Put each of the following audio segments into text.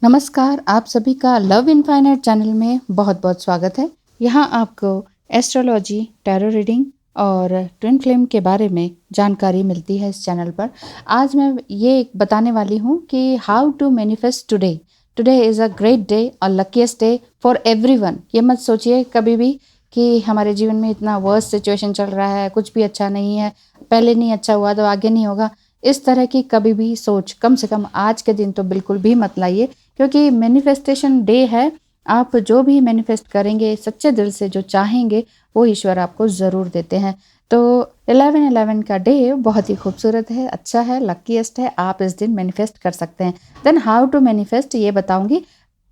नमस्कार, आप सभी का लव इनफाइनाइट चैनल में बहुत बहुत स्वागत है। यहाँ आपको एस्ट्रोलॉजी, टैरो रीडिंग और ट्विन फ्लेम के बारे में जानकारी मिलती है इस चैनल पर। आज मैं ये बताने वाली हूँ कि how to manifest today. Today is a great day और लकीस्ट डे फॉर एवरीवन। ये मत सोचिए कभी भी कि हमारे जीवन में इतना वर्स्ट सिचुएशन चल रहा है, कुछ भी अच्छा नहीं है, पहले नहीं अच्छा हुआ तो आगे नहीं होगा। इस तरह की कभी भी सोच कम से कम आज के दिन तो बिल्कुल भी मत लाइए, क्योंकि मैनिफेस्टेशन डे है। आप जो भी मैनिफेस्ट करेंगे सच्चे दिल से, जो चाहेंगे वो ईश्वर आपको ज़रूर देते हैं। तो 11/11 का डे बहुत ही खूबसूरत है, अच्छा है, लकीएस्ट है। आप इस दिन मैनिफेस्ट कर सकते हैं। देन हाउ टू मैनिफेस्ट ये बताऊंगी,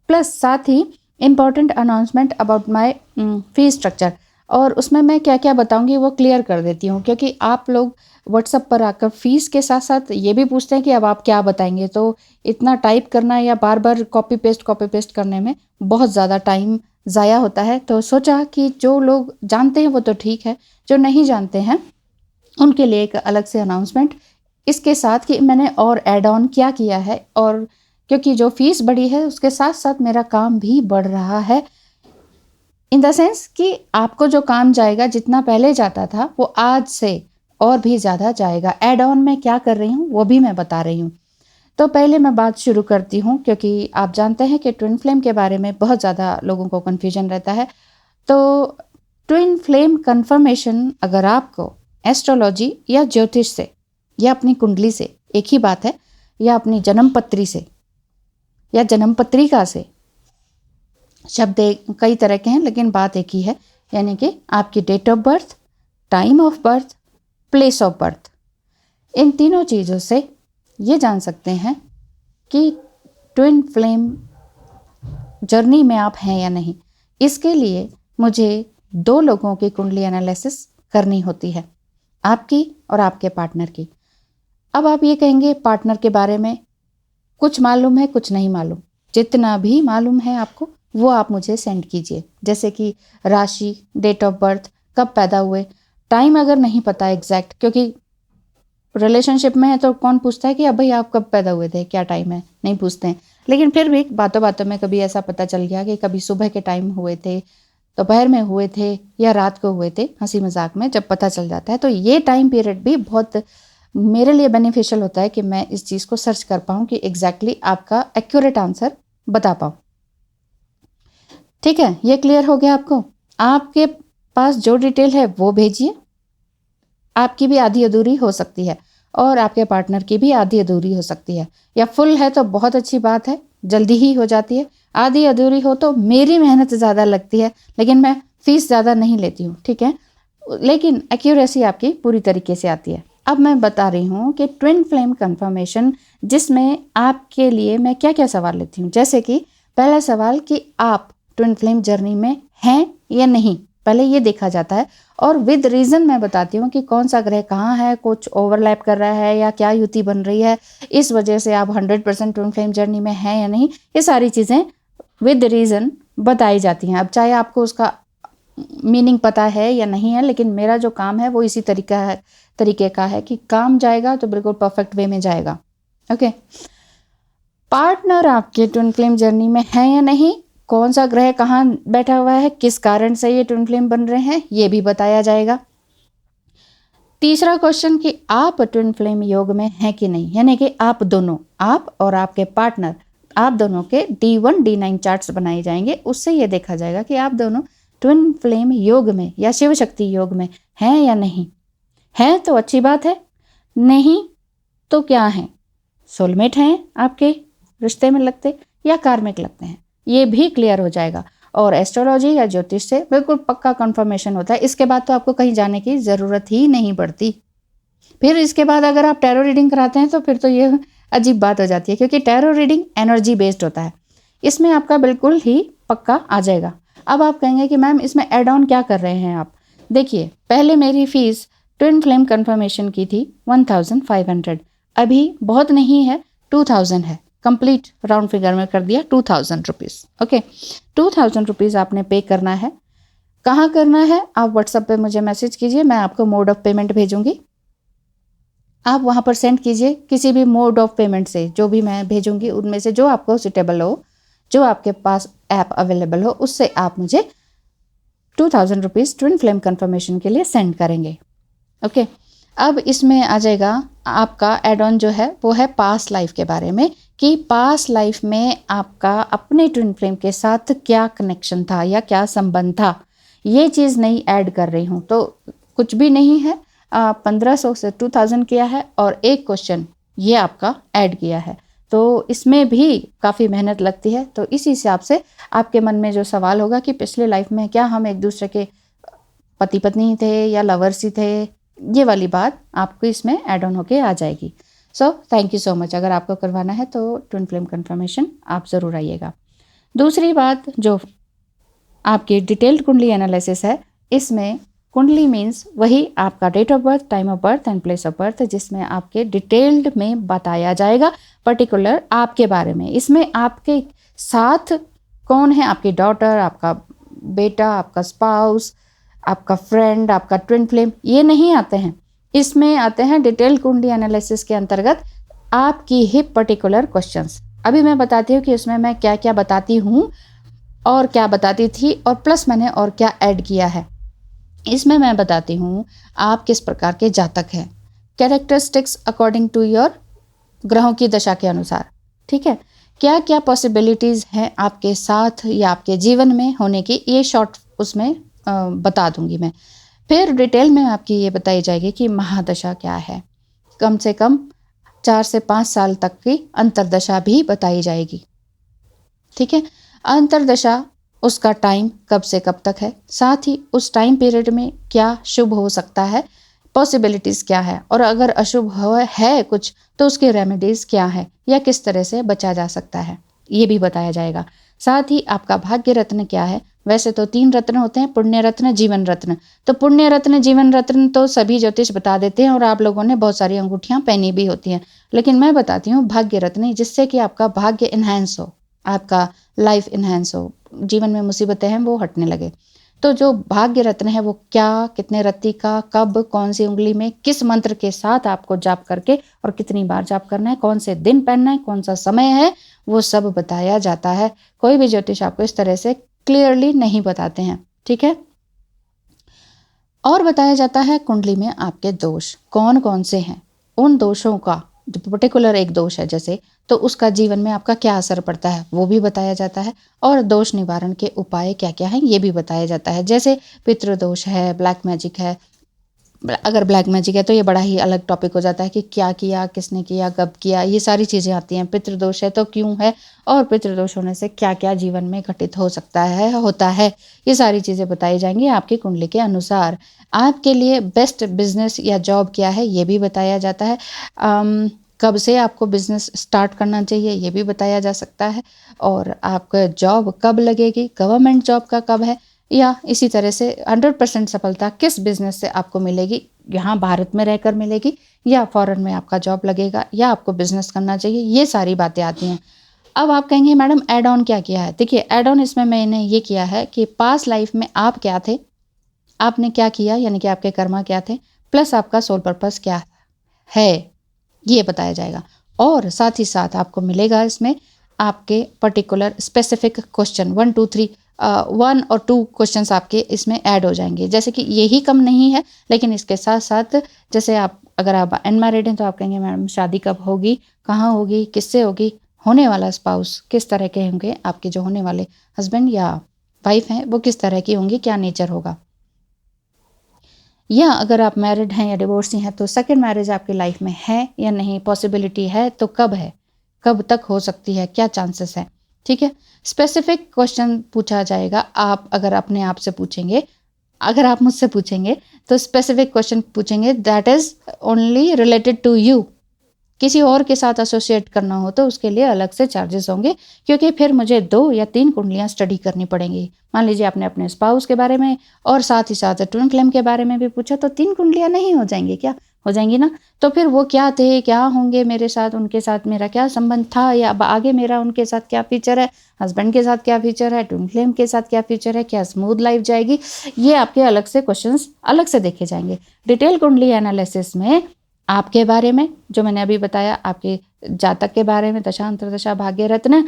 प्लस साथ ही important announcement about my fee structure, और उसमें मैं क्या क्या बताऊंगी वो क्लियर कर देती हूँ, क्योंकि आप लोग व्हाट्सएप पर आकर फीस के साथ साथ ये भी पूछते हैं कि अब आप क्या बताएंगे। तो इतना टाइप करना या बार बार कॉपी पेस्ट करने में बहुत ज़्यादा टाइम ज़ाया होता है। तो सोचा कि जो लोग जानते हैं वो तो ठीक है, जो नहीं जानते हैं उनके लिए एक अलग से अनाउंसमेंट, इसके साथ कि मैंने और ऐड ऑन क्या किया है। और क्योंकि जो फीस बढ़ी है उसके साथ साथ मेरा काम भी बढ़ रहा है, इन द सेंस कि आपको जो काम जाएगा जितना पहले जाता था वो आज से और भी ज़्यादा जाएगा। ऐड ऑन में क्या कर रही हूँ वो भी मैं बता रही हूँ। तो पहले मैं बात शुरू करती हूँ, क्योंकि आप जानते हैं कि ट्विन फ्लेम के बारे में बहुत ज़्यादा लोगों को कन्फ्यूजन रहता है। तो ट्विन फ्लेम कन्फर्मेशन अगर आपको एस्ट्रोलॉजी या ज्योतिष से या अपनी कुंडली से, एक ही बात है, या अपनी जन्म पत्री से या जन्म पत्रिका से, शब्द कई तरह के हैं लेकिन बात एक ही है, यानी कि आपकी date of birth, time of birth, place of birth, इन तीनों चीज़ों से ये जान सकते हैं कि ट्विन फ्लेम जर्नी में आप हैं या नहीं। इसके लिए मुझे 2 लोगों की कुंडली एनालिसिस करनी होती है, आपकी और आपके पार्टनर की। अब आप ये कहेंगे पार्टनर के बारे में कुछ मालूम है, कुछ नहीं मालूम। जितना भी मालूम है आपको वो आप मुझे सेंड कीजिए, जैसे कि राशि, डेट ऑफ बर्थ, कब पैदा हुए, टाइम अगर नहीं पता एग्जैक्ट, क्योंकि रिलेशनशिप में है तो कौन पूछता है कि अब भाई आप कब पैदा हुए थे, क्या टाइम है, नहीं पूछते हैं। लेकिन फिर भी बातों बातों में कभी ऐसा पता चल गया कि कभी सुबह के टाइम हुए थे, दोपहर में हुए थे या रात को हुए थे, हंसी मजाक में जब पता चल जाता है तो ये टाइम पीरियड भी बहुत मेरे लिए बेनिफिशियल होता है कि मैं इस चीज़ को सर्च कर पाऊँ कि एग्जैक्टली आपका एक्यूरेट आंसर बता पाऊँ। ठीक है, ये क्लियर हो गया आपको। आपके पास जो डिटेल है वो भेजिए। आपकी भी आधी अधूरी हो सकती है और आपके पार्टनर की भी आधी अधूरी हो सकती है, या फुल है तो बहुत अच्छी बात है, जल्दी ही हो जाती है। आधी अधूरी हो तो मेरी मेहनत ज़्यादा लगती है, लेकिन मैं फीस ज़्यादा नहीं लेती हूँ, ठीक है, लेकिन एक्यूरेसी आपकी पूरी तरीके से आती है। अब मैं बता रही हूँ कि ट्विन फ्लेम कंफर्मेशन, जिसमें आपके लिए मैं क्या क्या सवाल लेती हूँ। जैसे कि पहला सवाल कि आप ट्विन फ्लेम जर्नी में हैं या नहीं, पहले ये देखा जाता है। और विद रीज़न मैं बताती हूँ कि कौन सा ग्रह कहाँ है, कुछ ओवरलैप कर रहा है या क्या युति बन रही है, इस वजह से आप 100% ट्विन फ्लेम जर्नी में हैं या नहीं। ये सारी चीज़ें विद रीज़न बताई जाती हैं। अब चाहे आपको उसका मीनिंग पता है या नहीं है, लेकिन मेरा जो काम है वो इसी तरीके का है कि काम जाएगा तो बिल्कुल परफेक्ट वे में जाएगा। ओके, पार्टनर आपके ट्विन फ्लेम जर्नी में है या नहीं, कौन सा ग्रह कहाँ बैठा हुआ है, किस कारण से ये ट्विन फ्लेम बन रहे हैं, ये भी बताया जाएगा। तीसरा क्वेश्चन कि आप ट्विन फ्लेम योग में हैं कि नहीं, यानी कि आप दोनों, आप और आपके पार्टनर, आप दोनों के D1 D9 चार्ट्स बनाए जाएंगे। उससे ये देखा जाएगा कि आप दोनों ट्विन फ्लेम योग में या शिव शक्ति योग में हैं या नहीं। हैं तो अच्छी बात है, नहीं तो क्या हैं, सोलमेट हैं, आपके रिश्ते में लगते या कार्मिक लगते हैं, ये भी क्लियर हो जाएगा। और एस्ट्रोलॉजी या ज्योतिष से बिल्कुल पक्का कंफर्मेशन होता है। इसके बाद तो आपको कहीं जाने की ज़रूरत ही नहीं पड़ती। फिर इसके बाद अगर आप टैरो रीडिंग कराते हैं तो फिर तो ये अजीब बात हो जाती है, क्योंकि टैरो रीडिंग एनर्जी बेस्ड होता है, इसमें आपका बिल्कुल ही पक्का आ जाएगा। अब आप कहेंगे कि मैम इसमें एड ऑन क्या कर रहे हैं आप। देखिए, पहले मेरी फ़ीस ट्विन फ्लेम कन्फर्मेशन की थी 1500, अभी बहुत नहीं है, 2000 है, कंप्लीट राउंड फिगर में कर दिया 2000 रुपीज़। ओके, 2000 रुपीज़ आपने पे करना है। कहाँ करना है, आप व्हाट्सएप पे मुझे मैसेज कीजिए, मैं आपको मोड ऑफ पेमेंट भेजूंगी। आप वहाँ पर सेंड कीजिए किसी भी मोड ऑफ पेमेंट से, जो भी मैं भेजूंगी उनमें से जो आपको सुटेबल हो, जो आपके पास ऐप अवेलेबल हो, उससे आप मुझे 2000 रुपीज़ ट्विन फ्लेम कन्फर्मेशन के लिए सेंड करेंगे। ओके, अब इसमें आ जाएगा आपका एड ऑन जो है वो है पास्ट लाइफ के बारे में, कि पास्ट लाइफ में आपका अपने ट्विन फ्लेम के साथ क्या कनेक्शन था या क्या संबंध था। ये चीज़ नहीं ऐड कर रही हूँ तो कुछ भी नहीं है। 1500 से 2000 किया है और एक क्वेश्चन ये आपका ऐड किया है, तो इसमें भी काफ़ी मेहनत लगती है। तो इस हिसाब से आपके मन में जो सवाल होगा कि पिछले लाइफ में क्या हम एक दूसरे के पति पत्नी थे या लवर्स ही थे, ये वाली बात आपको इसमें ऐड ऑन होके आ जाएगी। So thank you so much. अगर आपको करवाना है तो ट्विन फ्लेम कन्फर्मेशन आप ज़रूर आइएगा। दूसरी बात जो आपकी डिटेल्ड कुंडली एनालिसिस है, इसमें कुंडली मीन्स वही आपका date of birth, time of birth and place of birth, जिसमें आपके डिटेल्ड में बताया जाएगा पर्टिकुलर आपके बारे में। इसमें आपके साथ कौन है, आपकी डॉटर, आपका बेटा, आपका स्पाउस, आपका फ्रेंड, आपका ट्विन फ्लेम, ये नहीं आते हैं। इसमें आते हैं डिटेल कुंडली एनालिसिस के अंतर्गत आपकी ही पर्टिकुलर क्वेश्चंस। अभी मैं बताती हूँ कि इसमें मैं क्या क्या बताती हूँ और क्या बताती थी, और प्लस मैंने और क्या ऐड किया है। इसमें मैं बताती हूँ आप किस प्रकार के जातक हैं, कैरेक्टरिस्टिक्स अकॉर्डिंग टू योर ग्रहों की दशा के अनुसार। ठीक है, क्या क्या पॉसिबिलिटीज़ हैं आपके साथ या आपके जीवन में होने की, ये शॉर्ट उसमें बता दूंगी मैं। फिर डिटेल में आपकी ये बताई जाएगी कि महादशा क्या है, कम से कम 4 से 5 साल तक की अंतरदशा भी बताई जाएगी। ठीक है, अंतरदशा उसका टाइम कब से कब तक है, साथ ही उस टाइम पीरियड में क्या शुभ हो सकता है, पॉसिबिलिटीज़ क्या है, और अगर अशुभ है कुछ तो उसके रेमेडीज़ क्या है या किस तरह से बचा जा सकता है, ये भी बताया जाएगा। साथ ही आपका भाग्य रत्न क्या है। वैसे तो 3 रत्न होते हैं, पुण्य रत्न, जीवन रत्न। तो पुण्य रत्न, जीवन रत्न तो सभी ज्योतिष बता देते हैं और आप लोगों ने बहुत सारी अंगूठियां पहनी भी होती हैं, लेकिन मैं बताती हूँ भाग्य रत्न, जिससे कि आपका भाग्य इन्हेंस हो, आपका लाइफ इन्हेंस हो, जीवन में मुसीबतें हैं वो हटने लगे। तो जो भाग्य रत्न है वो क्या, कितने रत्ती का, कब, कौन सी उंगली में, किस मंत्र के साथ आपको जाप करके और कितनी बार जाप करना है, कौन से दिन पहनना है, कौन सा समय है, वो सब बताया जाता है। कोई भी ज्योतिष आपको इस तरह से क्लियरली नहीं बताते हैं। ठीक है, और बताया जाता है कुंडली में आपके दोष कौन कौन से हैं, उन दोषों का जो पर्टिकुलर एक दोष है जैसे, तो उसका जीवन में आपका क्या असर पड़ता है वो भी बताया जाता है, और दोष निवारण के उपाय क्या क्या हैं ये भी बताया जाता है। जैसे पितृदोष है, ब्लैक मैजिक है। अगर ब्लैक मैजिक है तो ये बड़ा ही अलग टॉपिक हो जाता है कि क्या किया, किसने किया, कब किया, ये सारी चीज़ें आती हैं। पितृदोष है तो क्यों है, और पितृदोष होने से क्या क्या जीवन में घटित हो सकता है, होता है, ये सारी चीज़ें बताई जाएंगी आपकी कुंडली के अनुसार। आपके लिए बेस्ट बिजनेस या जॉब क्या है ये भी बताया जाता है। कब से आपको बिजनेस स्टार्ट करना चाहिए ये भी बताया जा सकता है, और आपका जॉब कब लगेगी, गवर्नमेंट जॉब का कब है, या इसी तरह से 100% सफलता किस बिजनेस से आपको मिलेगी, यहाँ भारत में रहकर मिलेगी या फॉरेन में आपका जॉब लगेगा, या आपको बिजनेस करना चाहिए, ये सारी बातें आती हैं। अब आप कहेंगे मैडम एड ऑन क्या किया है। देखिए, एड ऑन इसमें मैंने ये किया है कि पास्ट लाइफ में आप क्या थे, आपने क्या किया, यानी कि आपके कर्मा क्या थे, प्लस आपका सोल पर्पस क्या है, ये बताया जाएगा। और साथ ही साथ आपको मिलेगा इसमें आपके पर्टिकुलर स्पेसिफिक क्वेश्चन 1 2 3 1 और 2 क्वेश्चंस आपके इसमें ऐड हो जाएंगे। जैसे कि यही कम नहीं है, लेकिन इसके साथ साथ जैसे आप अगर आप अनमैरिड हैं तो आप कहेंगे मैडम शादी कब होगी, कहाँ होगी, किससे होगी, होने वाला स्पाउस किस तरह के होंगे, आपके जो होने वाले हस्बैंड या वाइफ हैं वो किस तरह की होंगी, क्या नेचर होगा, या अगर आप मैरिड हैं या डिवोर्सी हैं तो सेकंड मैरिज आपकी लाइफ में है या नहीं, पॉसिबिलिटी है तो कब है, कब तक हो सकती है, क्या चांसेस है। ठीक है, स्पेसिफिक क्वेश्चन पूछा जाएगा। आप अगर अपने आप से पूछेंगे, अगर आप मुझसे पूछेंगे तो स्पेसिफिक क्वेश्चन पूछेंगे that is only related to you. किसी और के साथ एसोसिएट करना हो तो उसके लिए अलग से चार्जेस होंगे, क्योंकि फिर मुझे 2 या 3 कुंडलियाँ स्टडी करनी पड़ेंगी। मान लीजिए आपने अपने स्पाउस के बारे में और साथ ही साथ ट्विन फ्लेम के बारे में भी पूछा, तो 3 कुंडलियाँ नहीं हो जाएंगी क्या, हो जाएंगी ना। तो फिर वो क्या थे, क्या होंगे मेरे साथ, उनके साथ मेरा क्या संबंध था, या अब आगे मेरा उनके साथ क्या फीचर है, हस्बैंड के साथ क्या फीचर है, ट्विन फ्लेम के साथ क्या फीचर है, क्या स्मूथ लाइफ जाएगी, ये आपके अलग से क्वेश्चंस अलग से देखे जाएंगे। डिटेल कुंडली एनालिसिस में आपके बारे में जो मैंने अभी बताया, आपके जातक के बारे में, दशा अंतर्दशा भाग्य रत्न,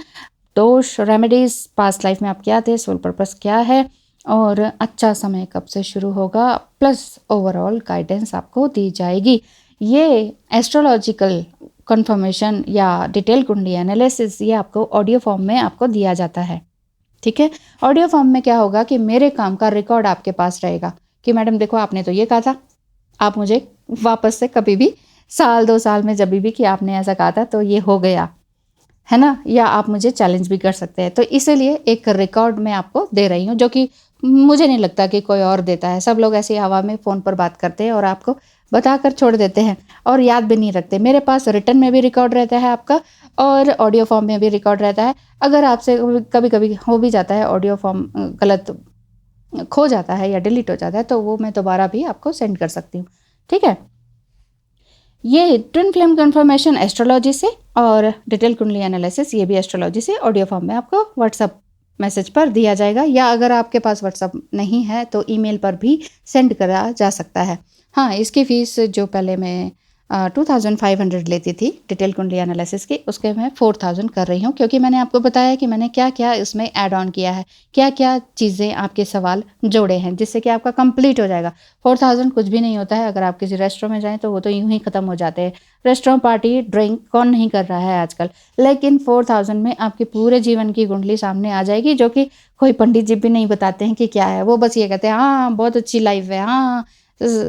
दोष, रेमेडीज, पास्ट लाइफ में आप क्या थे, सोल पर्पस क्या है और अच्छा समय कब से शुरू होगा, प्लस ओवरऑल गाइडेंस आपको दी जाएगी। ये एस्ट्रोलॉजिकल कंफर्मेशन या डिटेल कुंडली एनालिसिस ये आपको ऑडियो फॉर्म में आपको दिया जाता है। ठीक है, ऑडियो फॉर्म में क्या होगा कि मेरे काम का रिकॉर्ड आपके पास रहेगा कि मैडम देखो आपने तो ये कहा था, आप मुझे वापस से कभी भी साल 2 साल में जब भी कि आपने ऐसा कहा था तो ये हो गया है ना, या आप मुझे चैलेंज भी कर सकते हैं। तो इसीलिए एक रिकॉर्ड मैं आपको दे रही हूँ, जो कि मुझे नहीं लगता कि कोई और देता है। सब लोग ऐसे हवा में फ़ोन पर बात करते हैं और आपको बताकर छोड़ देते हैं और याद भी नहीं रखते। मेरे पास रिटन में भी रिकॉर्ड रहता है आपका और ऑडियो फॉर्म में भी रिकॉर्ड रहता है। अगर आपसे कभी कभी हो भी जाता है ऑडियो फॉर्म गलत खो जाता है या डिलीट हो जाता है तो वो मैं दोबारा भी आपको सेंड कर सकती हूँ। ठीक है, ये ट्विन फ्लेम कंफर्मेशन एस्ट्रोलॉजी से और डिटेल कुंडली एनालिसिस ये भी एस्ट्रोलॉजी से ऑडियो फॉर्म में आपको व्हाट्सअप मैसेज पर दिया जाएगा, या अगर आपके पास व्हाट्सअप नहीं है तो ईमेल पर भी सेंड करा जा सकता है। हाँ, इसकी फ़ीस जो पहले मैं 2500 लेती थी डिटेल कुंडली एनालिसिस की, उसके मैं 4000 कर रही हूँ, क्योंकि मैंने आपको बताया कि मैंने क्या क्या इसमें ऐड ऑन किया है, क्या क्या चीज़ें आपके सवाल जोड़े हैं, जिससे कि आपका कंप्लीट हो जाएगा। 4000 कुछ भी नहीं होता है। अगर आप किसी रेस्टोरेंट में जाएँ तो वो तो यूँ ही ख़त्म हो जाते हैं। रेस्टोरेंट पार्टी ड्रिंक कौन नहीं कर रहा है आजकल, लेकिन 4000 में आपके पूरे जीवन की कुंडली सामने आ जाएगी, जो कि कोई पंडित जी भी नहीं बताते हैं कि क्या है। वो बस ये कहते हैं हाँ बहुत अच्छी लाइफ है, हाँ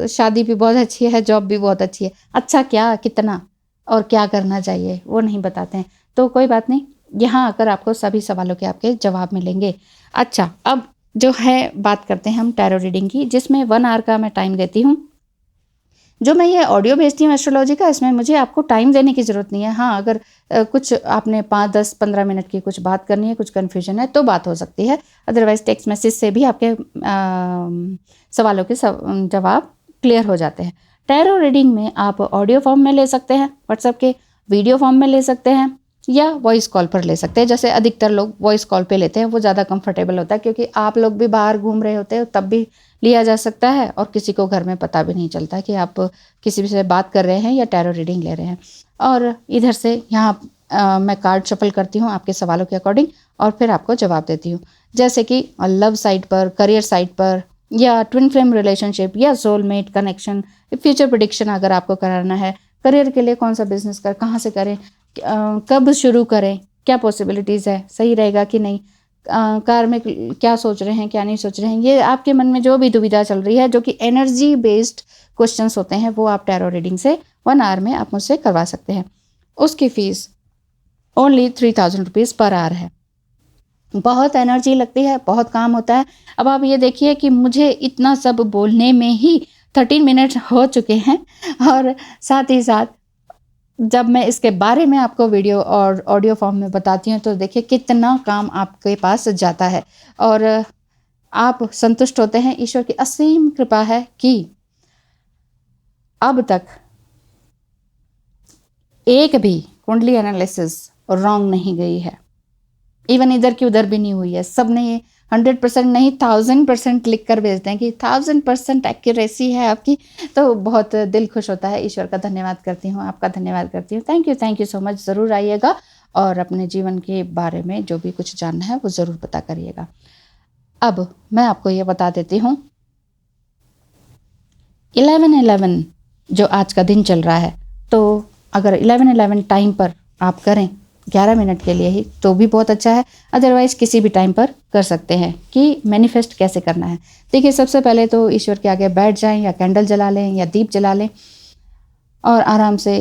शादी भी बहुत अच्छी है, जॉब भी बहुत अच्छी है। अच्छा क्या, कितना और क्या करना चाहिए वो नहीं बताते हैं। तो कोई बात नहीं, यहाँ आकर आपको सभी सवालों के आपके जवाब मिलेंगे। अच्छा, अब जो है बात करते हैं हम टैरो रीडिंग की, जिसमें 1 आवर का मैं टाइम देती हूँ। जो मैं ये ऑडियो भेजती हूँ एस्ट्रोलॉजी का, इसमें मुझे आपको टाइम देने की ज़रूरत नहीं है। हाँ, अगर कुछ आपने 5, 10, 15 मिनट की कुछ बात करनी है, कुछ कन्फ्यूजन है तो बात हो सकती है। अदरवाइज़ टेक्स्ट मैसेज से भी आपके सवालों के जवाब क्लियर हो जाते हैं। टैरो रीडिंग में आप ऑडियो फॉर्म में ले सकते हैं, व्हाट्सएप के वीडियो फॉर्म में ले सकते हैं, या वॉइस कॉल पर ले सकते हैं। जैसे अधिकतर लोग वॉइस कॉल पे लेते हैं, वो ज़्यादा कंफर्टेबल होता है, क्योंकि आप लोग भी बाहर घूम रहे होते हैं तब भी लिया जा सकता है और किसी को घर में पता भी नहीं चलता कि आप किसी से बात कर रहे हैं या टैरो रीडिंग ले रहे हैं। और इधर से यहाँ मैं कार्ड शफल करती हूँ आपके सवालों के अकॉर्डिंग और फिर आपको जवाब देती हूँ। जैसे कि लव साइड पर, करियर साइड पर, या ट्विन फ्लेम रिलेशनशिप, या सोलमेट कनेक्शन, फ्यूचर प्रेडिक्शन अगर आपको कराना है, करियर के लिए कौन सा बिजनेस कर, कहाँ से करें, कब शुरू करें, क्या पॉसिबिलिटीज़ है, सही रहेगा कि नहीं, कार में क्या सोच रहे हैं क्या नहीं सोच रहे हैं, ये आपके मन में जो भी दुविधा चल रही है, जो कि एनर्जी बेस्ड क्वेश्चंस होते हैं, वो आप टैरो रीडिंग से 1 आवर में आप मुझसे करवा सकते हैं। उसकी fees only 3000 rupees per hour है। बहुत एनर्जी लगती है, बहुत काम होता है। अब आप ये देखिए कि मुझे इतना सब बोलने में ही 13 मिनट हो चुके हैं, और साथ ही साथ जब मैं इसके बारे में आपको वीडियो और ऑडियो फॉर्म में बताती हूँ तो देखिए कितना काम आपके पास जाता है, और आप संतुष्ट होते हैं। ईश्वर की असीम कृपा है कि अब तक एक भी कुंडली एनालिसिस रॉन्ग नहीं गई है, इवन इधर की उधर भी नहीं हुई है। सब ने ये 100% नहीं 1000% लिख कर भेजते हैं कि 1000% एक्यूरेसी है आपकी, तो बहुत दिल खुश होता है। ईश्वर का धन्यवाद करती हूँ, आपका धन्यवाद करती हूँ। Thank you so much. ज़रूर आइएगा और अपने जीवन के बारे में जो भी कुछ जानना है वो ज़रूर पता करिएगा। अब मैं आपको ये बता देती हूँ, 11/11 जो आज का दिन चल रहा है, तो अगर 11/11 टाइम पर आप करें 11 मिनट के लिए ही तो भी बहुत अच्छा है। अदरवाइज़ किसी भी टाइम पर कर सकते हैं। कि मैनिफेस्ट कैसे करना है, देखिए सबसे पहले तो ईश्वर के आगे बैठ जाएं, या कैंडल जला लें या दीप जला लें, और आराम से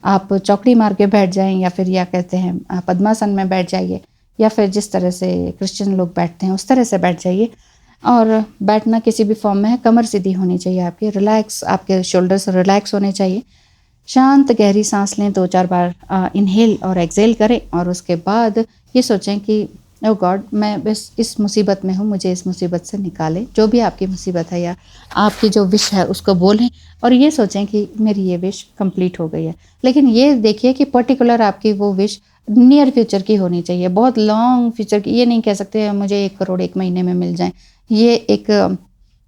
आप चौकड़ी मार के बैठ जाएं, या फिर या कहते हैं पद्मासन में बैठ जाइए, या फिर जिस तरह से क्रिश्चियन लोग बैठते हैं उस तरह से बैठ जाइए। और बैठना किसी भी फॉर्म में है, कमर सीधी होनी चाहिए आपकी, रिलैक्स, आपके शोल्डर्स रिलैक्स होने चाहिए। शांत गहरी सांस लें, 2-4 बार इनहेल और एक्सेल करें, और उसके बाद ये सोचें कि ओ गॉड मैं बस इस मुसीबत में हूँ, मुझे इस मुसीबत से निकालें। जो भी आपकी मुसीबत है या आपकी जो विश है उसको बोलें, और ये सोचें कि मेरी ये विश कंप्लीट हो गई है। लेकिन ये देखिए कि पर्टिकुलर आपकी वो विश नियर फ्यूचर की होनी चाहिए, बहुत लॉन्ग फ्यूचर की। ये नहीं कह सकते मुझे 1 करोड़ 1 महीने में मिल जाए। ये एक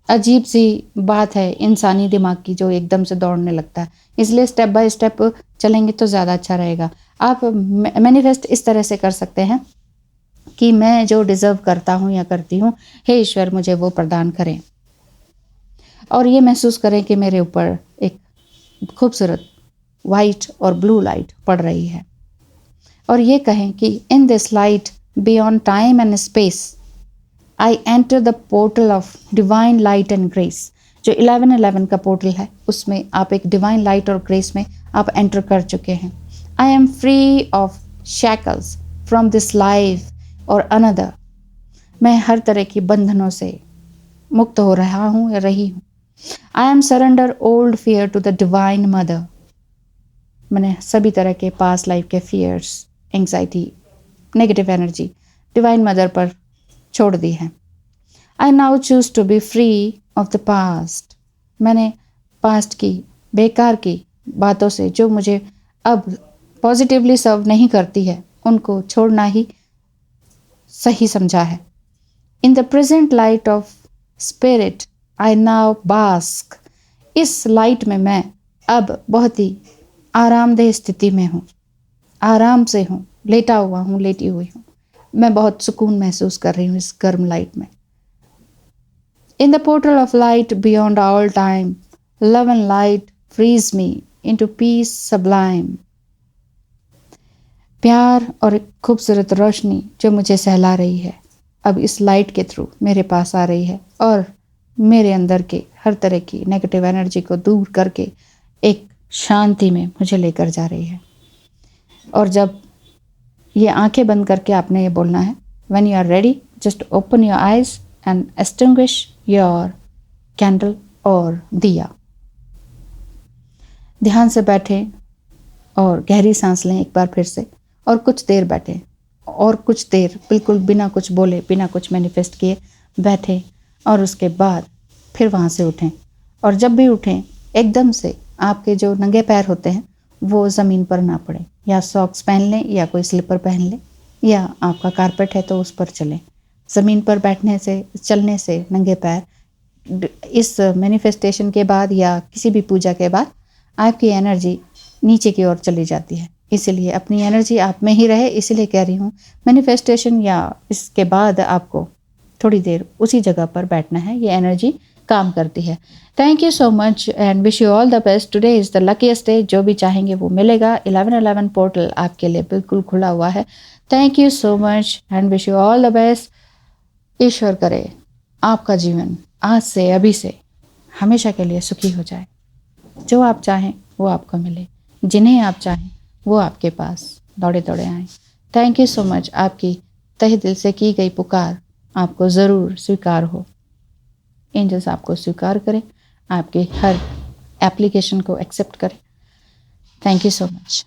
अजीब सी बात है इंसानी दिमाग की जो एकदम से दौड़ने लगता है, इसलिए स्टेप बाय स्टेप चलेंगे तो ज़्यादा अच्छा रहेगा। आप मैनिफेस्ट इस तरह से कर सकते हैं कि मैं जो डिज़र्व करता हूँ या करती हूँ, हे ईश्वर मुझे वो प्रदान करें। और ये महसूस करें कि मेरे ऊपर एक खूबसूरत वाइट और ब्लू लाइट पड़ रही है, और ये कहें कि in this light beyond time and space I enter the portal of divine light and grace. जो 1111 का पोर्टल है उसमें आप एक डिवाइन लाइट और ग्रेस में आप एंटर कर चुके हैं। I am free of shackles from this life और अनदर। मैं हर तरह की बंधनों से मुक्त हो रहा हूँ या रही हूँ। I am surrender old fear to the divine mother. मैंने सभी तरह के पास्ट लाइफ के fears, anxiety, negative energy divine mother पर छोड़ दी है। I now choose to be free of the past. मैंने पास्ट की बेकार की बातों से जो मुझे अब पॉजिटिवली सर्व नहीं करती है उनको छोड़ना ही सही समझा है। In the present light of spirit I now bask. इस लाइट में मैं अब बहुत ही आरामदेह स्थिति में हूँ, आराम से हूँ, लेटा हुआ हूँ, लेटी हुई हूँ। मैं बहुत सुकून महसूस कर रही हूँ इस गर्म लाइट में। In the portal of light beyond all time love and light frees me into peace sublime. प्यार और एक खूबसूरत रोशनी जो मुझे सहला रही है अब इस लाइट के थ्रू मेरे पास आ रही है और मेरे अंदर के हर तरह की नेगेटिव एनर्जी को दूर करके एक शांति में मुझे लेकर जा रही है। और जब ये आंखें बंद करके आपने ये बोलना है, when you are ready just open your eyes and extinguish your candle और दिया। ध्यान से बैठें और गहरी सांस लें एक बार फिर से, और कुछ देर बैठें और कुछ देर बिल्कुल बिना कुछ बोले, बिना कुछ मैनिफेस्ट किए बैठें, और उसके बाद फिर वहाँ से उठें। और जब भी उठें एकदम से आपके जो नंगे पैर होते हैं वो ज़मीन पर ना पड़े, या सॉक्स पहन लें या कोई स्लीपर पहन लें, या आपका कारपेट है तो उस पर चलें। ज़मीन पर बैठने से, चलने से नंगे पैर इस मैनिफेस्टेशन के बाद या किसी भी पूजा के बाद आपकी एनर्जी नीचे की ओर चली जाती है। इसलिए अपनी एनर्जी आप में ही रहे, इसलिए कह रही हूँ मैनिफेस्टेशन या इसके बाद आपको थोड़ी देर उसी जगह पर बैठना है, ये एनर्जी काम करती है। Thank you so much and wish you all the best. Today is the luckiest day, जो भी चाहेंगे वो मिलेगा। 1111 पोर्टल आपके लिए बिल्कुल खुला हुआ है। Thank you so much and wish you all the best. ईश्वर करे आपका जीवन आज से, अभी से, हमेशा के लिए सुखी हो जाए। जो आप चाहें वो आपको मिले, जिन्हें आप चाहें वो आपके पास दौड़े दौड़े आएँ। Thank you so much. आपकी तहे दिल से की गई पुकार आपको ज़रूर स्वीकार हो। एंजल्स आपको स्वीकार करें, आपके हर एप्लीकेशन को एक्सेप्ट करें। Thank you so much.